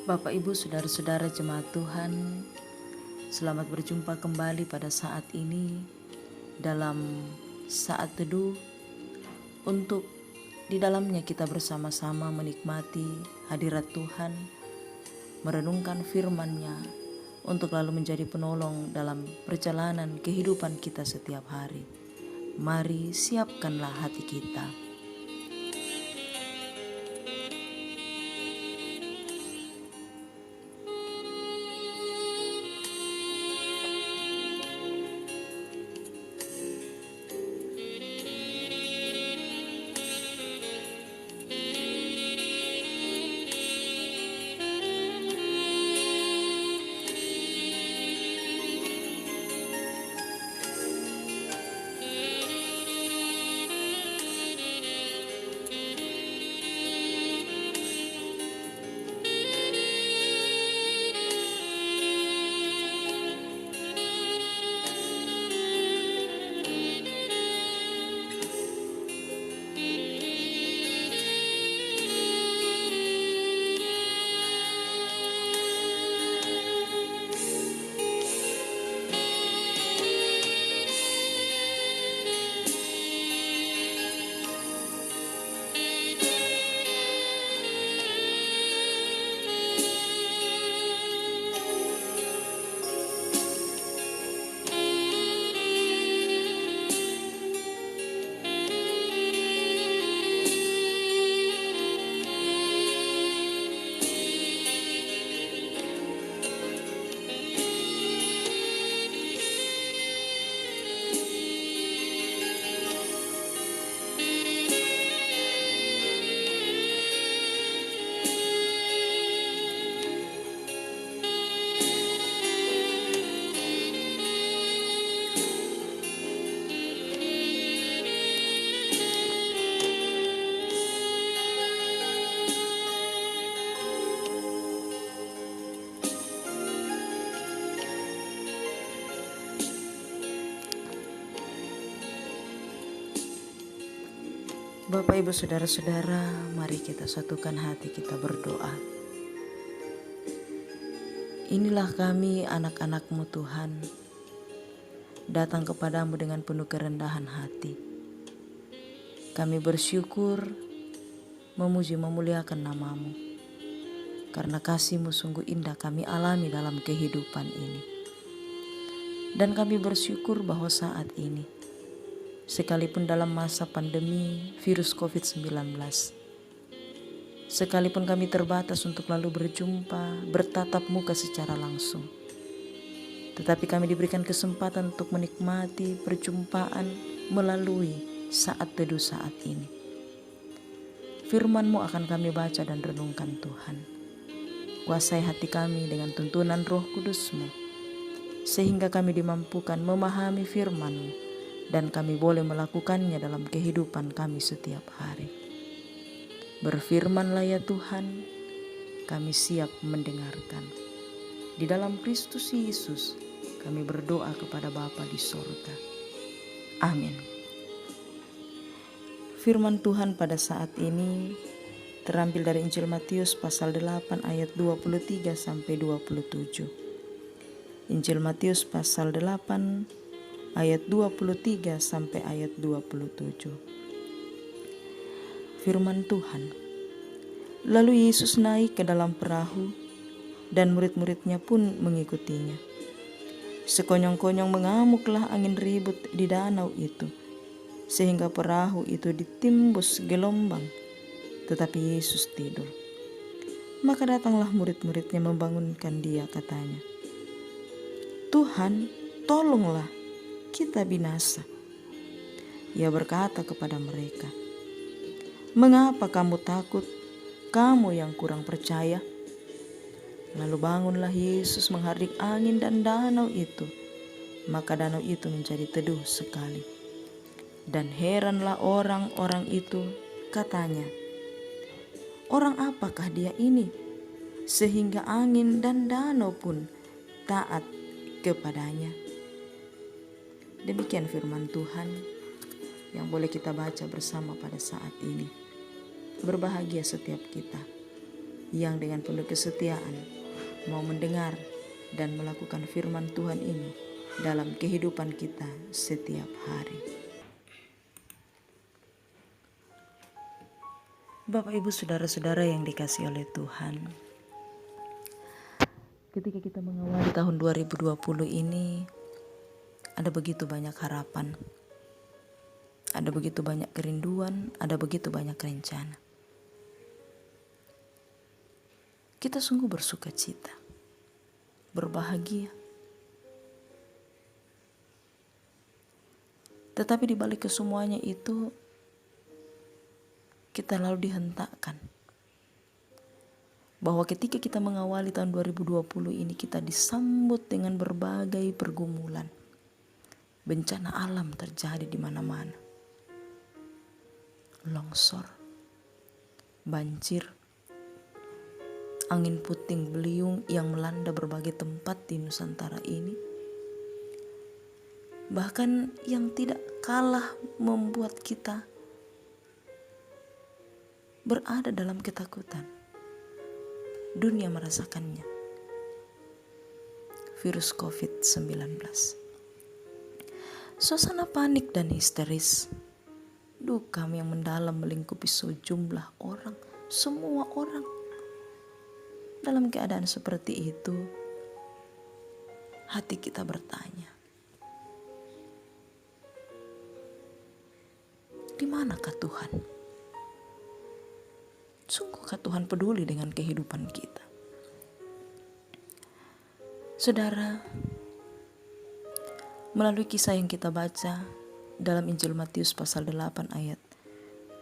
Bapak, Ibu, Saudara-saudara jemaat Tuhan, selamat berjumpa kembali pada saat ini dalam saat teduh untuk di dalamnya kita bersama-sama menikmati hadirat Tuhan, merenungkan firman-Nya untuk lalu menjadi penolong dalam perjalanan kehidupan kita setiap hari. Mari siapkanlah hati kita. Bapak, Ibu, Saudara-saudara, mari kita satukan hati kita berdoa. Inilah kami anak-anak-Mu Tuhan, datang kepadamu dengan penuh kerendahan hati. Kami bersyukur, memuji memuliakan nama-Mu, karena kasih-Mu sungguh indah kami alami dalam kehidupan ini. Dan kami bersyukur bahwa saat ini, sekalipun dalam masa pandemi virus COVID-19, sekalipun kami terbatas untuk lalu berjumpa, bertatap muka secara langsung, tetapi kami diberikan kesempatan untuk menikmati perjumpaan melalui saat teduh saat ini. Firman-Mu akan kami baca dan renungkan Tuhan. Kuasai hati kami dengan tuntunan Roh Kudus-Mu, sehingga kami dimampukan memahami firman-Mu, dan kami boleh melakukannya dalam kehidupan kami setiap hari. Berfirmanlah ya Tuhan, kami siap mendengarkan. Di dalam Kristus Yesus, kami berdoa kepada Bapa di sorga. Amin. Firman Tuhan pada saat ini terambil dari Injil Matius pasal 8 ayat 23 sampai 27. Injil Matius pasal 8 ayat 23 sampai ayat 27. Firman Tuhan. Lalu Yesus naik ke dalam perahu dan murid-muridnya pun mengikutinya. Sekonyong-konyong mengamuklah angin ribut di danau itu, sehingga perahu itu ditimbus gelombang, tetapi Yesus tidur. Maka datanglah murid-muridnya membangunkan dia, katanya, "Tuhan, tolonglah, kita binasa." Ia berkata kepada mereka, "Mengapa kamu takut, kamu yang kurang percaya?" Lalu bangunlah Yesus menghardik angin dan danau itu, maka danau itu menjadi teduh sekali. Dan heranlah orang-orang itu, katanya, "Orang apakah dia ini, sehingga angin dan danau pun taat kepadanya?" Demikian firman Tuhan yang boleh kita baca bersama pada saat ini. Berbahagia setiap kita yang dengan penuh kesetiaan mau mendengar dan melakukan firman Tuhan ini dalam kehidupan kita setiap hari. Bapak, Ibu, saudara-saudara yang dikasihi oleh Tuhan, ketika kita mengawali tahun 2020 ini, ada begitu banyak harapan, ada begitu banyak kerinduan, ada begitu banyak rencana. Kita sungguh bersuka cita, berbahagia. Tetapi di balik kesemuanya itu, kita lalu dihentakkan bahwa ketika kita mengawali tahun 2020 ini, kita disambut dengan berbagai pergumulan. Bencana alam terjadi di mana-mana. Longsor, banjir, angin puting beliung yang melanda berbagai tempat di Nusantara ini. Bahkan yang tidak kalah membuat kita berada dalam ketakutan. Dunia merasakannya. Virus COVID-19. Suasana panik dan histeris. Duka yang mendalam melingkupi sejumlah orang, semua orang. Dalam keadaan seperti itu, hati kita bertanya, di manakah Tuhan? Sungguhkah Tuhan peduli dengan kehidupan kita? Saudara, melalui kisah yang kita baca dalam Injil Matius pasal 8 ayat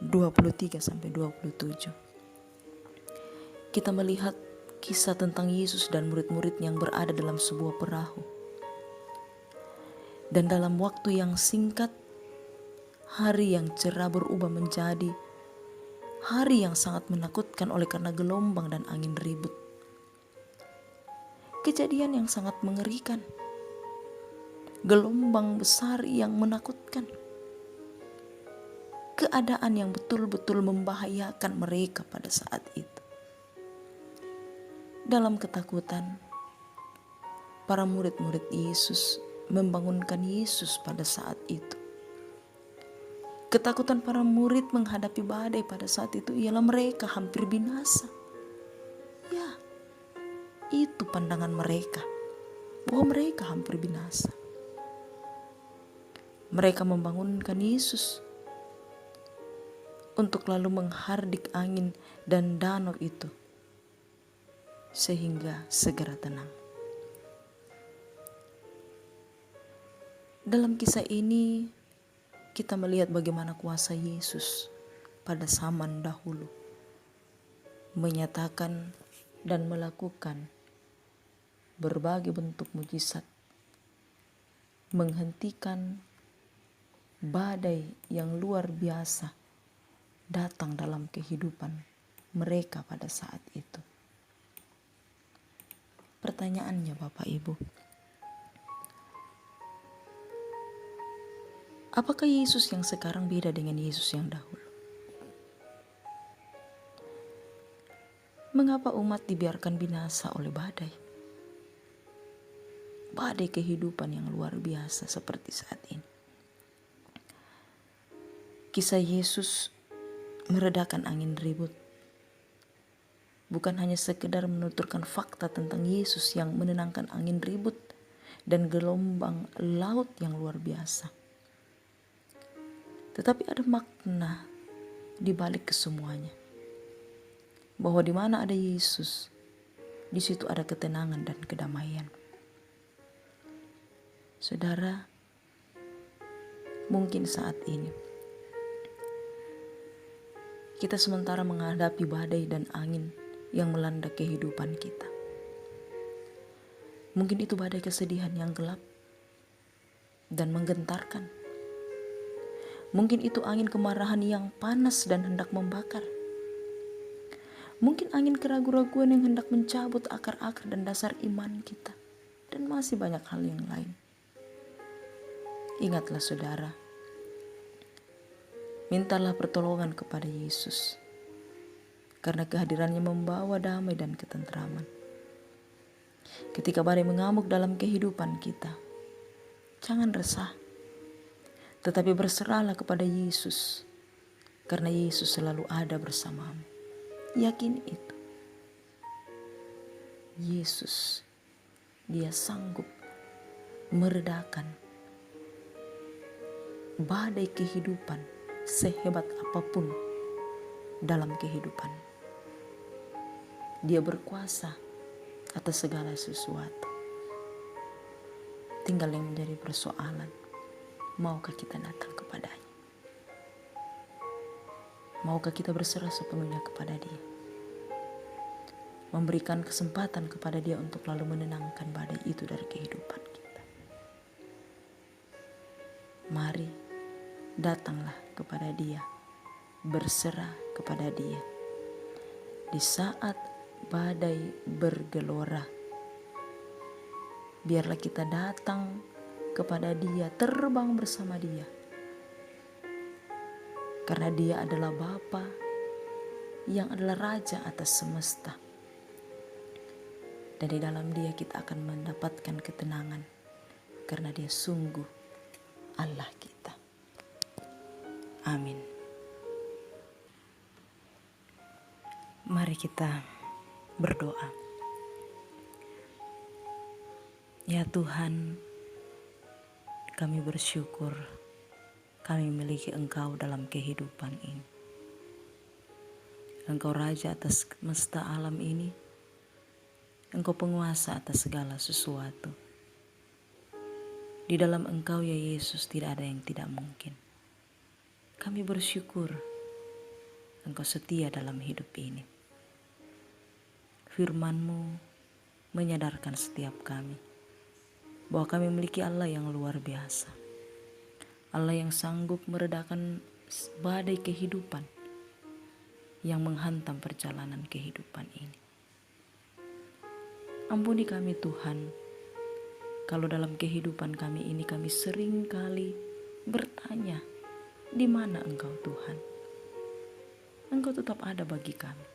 23-27, kita melihat kisah tentang Yesus dan murid-murid yang berada dalam sebuah perahu. Dan dalam waktu yang singkat, hari yang cerah berubah menjadi hari yang sangat menakutkan oleh karena gelombang dan angin ribut. Kejadian yang sangat mengerikan. Gelombang besar yang menakutkan. Keadaan yang betul-betul membahayakan mereka pada saat itu. Dalam ketakutan, para murid-murid Yesus membangunkan Yesus pada saat itu. Ketakutan para murid menghadapi badai pada saat itu ialah mereka hampir binasa. Ya, itu pandangan mereka, bahwa mereka hampir binasa. Mereka membangunkan Yesus untuk lalu menghardik angin dan danau itu, sehingga segera tenang. Dalam kisah ini, kita melihat bagaimana kuasa Yesus pada zaman dahulu menyatakan dan melakukan berbagai bentuk mujizat, menghentikan badai yang luar biasa datang dalam kehidupan mereka pada saat itu. Pertanyaannya, Bapak Ibu, apakah Yesus yang sekarang beda dengan Yesus yang dahulu? Mengapa umat dibiarkan binasa oleh badai? Badai kehidupan yang luar biasa seperti saat ini. Kisah Yesus meredakan angin ribut bukan hanya sekedar menuturkan fakta tentang Yesus yang menenangkan angin ribut dan gelombang laut yang luar biasa. Tetapi ada makna di balik kesemuanya. Bahwa di mana ada Yesus, di situ ada ketenangan dan kedamaian. Saudara, mungkin saat ini kita sementara menghadapi badai dan angin yang melanda kehidupan kita. Mungkin itu badai kesedihan yang gelap dan menggentarkan. Mungkin itu angin kemarahan yang panas dan hendak membakar. Mungkin angin keraguan-raguan yang hendak mencabut akar-akar dan dasar iman kita. Dan masih banyak hal yang lain. Ingatlah saudara, mintalah pertolongan kepada Yesus. karena kehadirannya membawa damai dan ketentraman. Ketika badai mengamuk dalam kehidupan kita, jangan resah, tetapi berserahlah kepada Yesus, karena Yesus selalu ada bersamamu. Yakin itu. Yesus, Dia sanggup meredakan badai kehidupan sehebat apapun dalam kehidupan. Dia berkuasa atas segala sesuatu. Tinggal yang menjadi persoalan, maukah kita datang kepadanya? Maukah kita berserah sepenuhnya kepada Dia? Memberikan kesempatan kepada Dia untuk lalu menenangkan badai itu dari kehidupan kita. Mari datanglah kepada Dia, berserah kepada Dia. Di saat badai bergelora, biarlah kita datang kepada Dia, terbang bersama Dia. Karena Dia adalah Bapa yang adalah Raja atas semesta. Dan di dalam Dia kita akan mendapatkan ketenangan, karena Dia sungguh Allah kita. Amin. Mari kita berdoa. Ya Tuhan, kami bersyukur kami memiliki Engkau dalam kehidupan ini. Engkau Raja atas semesta alam ini. Engkau penguasa atas segala sesuatu. Di dalam Engkau ya Yesus tidak ada yang tidak mungkin. Kami bersyukur Engkau setia dalam hidup ini. Firman-Mu menyadarkan setiap kami bahwa kami memiliki Allah yang luar biasa. Allah yang sanggup meredakan badai kehidupan yang menghantam perjalanan kehidupan ini. Ampuni kami Tuhan, kalau dalam kehidupan kami ini kami sering kali bertanya, di mana Engkau Tuhan? Engkau tetap ada bagi kami.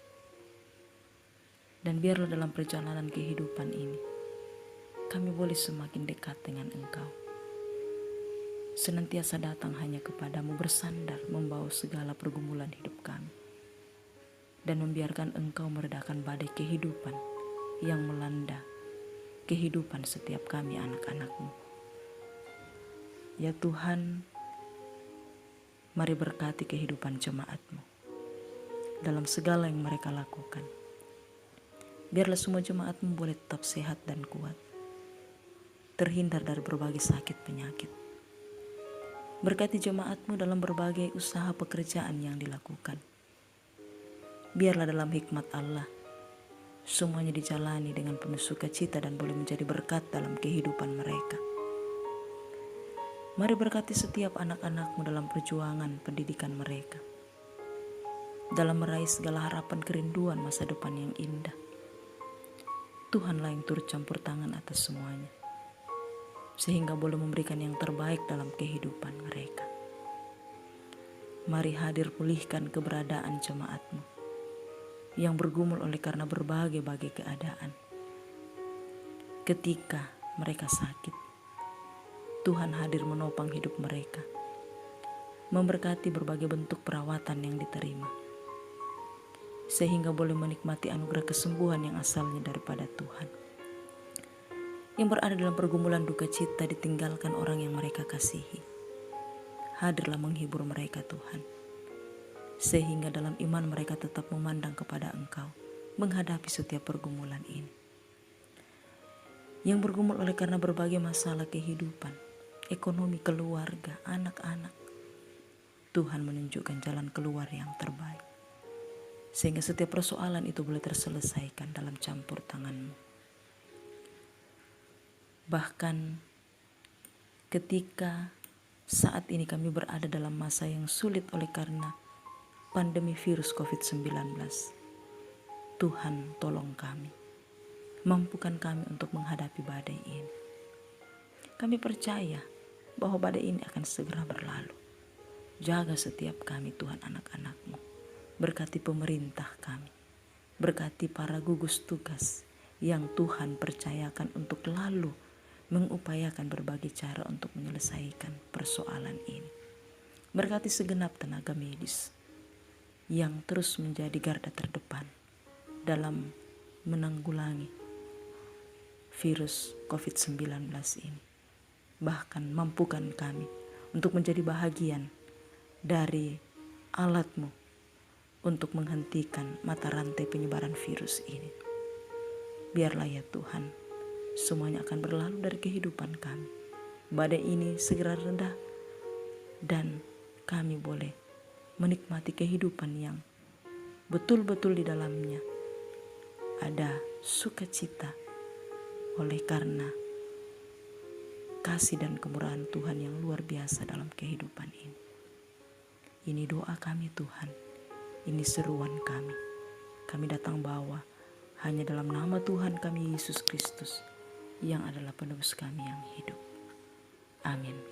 Dan biarlah dalam perjalanan kehidupan ini, kami boleh semakin dekat dengan Engkau. Senantiasa datang hanya kepadamu, bersandar membawa segala pergumulan hidup kami. Dan membiarkan Engkau meredakan badai kehidupan yang melanda kehidupan setiap kami anak-anak-Mu. Ya Tuhan, mari berkati kehidupan jemaat-Mu dalam segala yang mereka lakukan. Biarlah semua jemaat-Mu boleh tetap sehat dan kuat, terhindar dari berbagai sakit penyakit. Berkati jemaat-Mu dalam berbagai usaha pekerjaan yang dilakukan. Biarlah dalam hikmat Allah, semuanya dijalani dengan penuh sukacita dan boleh menjadi berkat dalam kehidupan mereka. Mari berkati setiap anak-anak-Mu dalam perjuangan pendidikan mereka, dalam meraih segala harapan kerinduan masa depan yang indah. Tuhanlah yang turut campur tangan atas semuanya, sehingga boleh memberikan yang terbaik dalam kehidupan mereka. Mari hadir pulihkan keberadaan jemaat-Mu yang bergumul oleh karena berbagai-bagai keadaan. Ketika mereka sakit, Tuhan hadir menopang hidup mereka, memberkati berbagai bentuk perawatan yang diterima, sehingga boleh menikmati anugerah kesembuhan yang asalnya daripada Tuhan. Yang berada dalam pergumulan duka cita ditinggalkan orang yang mereka kasihi, hadirlah menghibur mereka Tuhan, sehingga dalam iman mereka tetap memandang kepada Engkau menghadapi setiap pergumulan ini. Yang bergumul oleh karena berbagai masalah kehidupan, ekonomi, keluarga, anak-anak, Tuhan menunjukkan jalan keluar yang terbaik, sehingga setiap persoalan itu boleh terselesaikan dalam campur tangan-Mu. Bahkan ketika saat ini kami berada dalam masa yang sulit oleh karena pandemi virus COVID-19, Tuhan tolong kami, mampukan kami untuk menghadapi badai ini. Kami percaya bahwa badai ini akan segera berlalu. Jaga setiap kami Tuhan anak-anak-Mu, berkati pemerintah kami, Berkati para gugus tugas yang Tuhan percayakan untuk lalu mengupayakan berbagai cara untuk menyelesaikan persoalan ini. Berkati segenap tenaga medis yang terus menjadi garda terdepan dalam menanggulangi virus COVID-19 ini. Bahkan mampukan kami untuk menjadi bahagian dari alat-Mu untuk menghentikan mata rantai penyebaran virus ini. Biarlah ya Tuhan, semuanya akan berlalu dari kehidupan kami. Badai ini segera rendah dan kami boleh menikmati kehidupan yang betul-betul di dalamnya ada sukacita oleh karena kasih dan kemurahan Tuhan yang luar biasa dalam kehidupan ini. Ini doa kami Tuhan, ini seruan kami. Kami datang bawa hanya dalam nama Tuhan kami Yesus Kristus yang adalah penebus kami yang hidup. Amin.